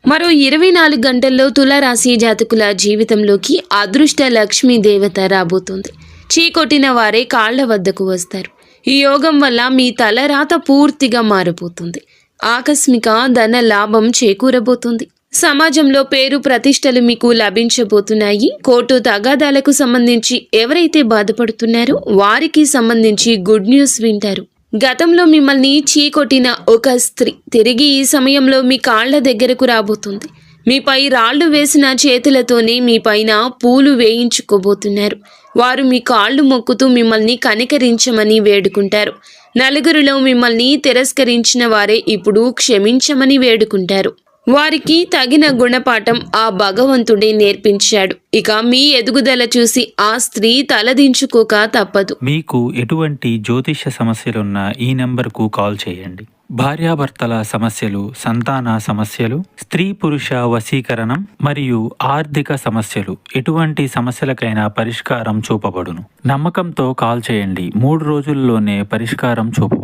మరో 24 గంటల్లో తులారాశి జాతకుల జీవితంలోకి అదృష్ట లక్ష్మీ దేవత రాబోతుంది. చీకొట్టిన వారే కాళ్ల వద్దకు వస్తారు. ఈ యోగం వల్ల మీ తలరాత పూర్తిగా మారిపోతుంది. ఆకస్మిక ధన లాభం చేకూరబోతుంది. సమాజంలో పేరు ప్రతిష్టలు మీకు లభించబోతున్నాయి. కోర్టు తగాదాలకు సంబంధించి ఎవరైతే బాధపడుతున్నారో వారికి సంబంధించి గుడ్ న్యూస్ వింటారు. గతంలో మిమ్మల్ని చీకొట్టిన ఒక స్త్రీ తిరిగి ఈ సమయంలో మీ కాళ్ల దగ్గరకు రాబోతుంది. మీపై రాళ్లు వేసిన చేతులతోనే మీ పైన పూలు వేయించుకోబోతున్నారు. వారు మీ కాళ్ళు మొక్కుతూ మిమ్మల్ని కనికరించమని వేడుకుంటారు. నలుగురిలో మిమ్మల్ని తిరస్కరించిన వారే ఇప్పుడు క్షమించమని వేడుకుంటారు. వారికి తగిన గుణపాఠం ఆ భగవంతుడే నేర్పించాడు. ఇక మీ ఎదుగుదల చూసి ఆ స్త్రీ తలదించుకోక తప్పదు. మీకు ఎటువంటి జ్యోతిష సమస్యలున్నా ఈ నెంబర్కు కాల్ చేయండి. భార్యాభర్తల సమస్యలు, సంతాన సమస్యలు, స్త్రీ పురుష వశీకరణం మరియు ఆర్థిక సమస్యలు, ఎటువంటి సమస్యలకైనా పరిష్కారం చూపబడును. నమ్మకంతో కాల్ చేయండి. 3 రోజుల్లోనే పరిష్కారం చూపబడును.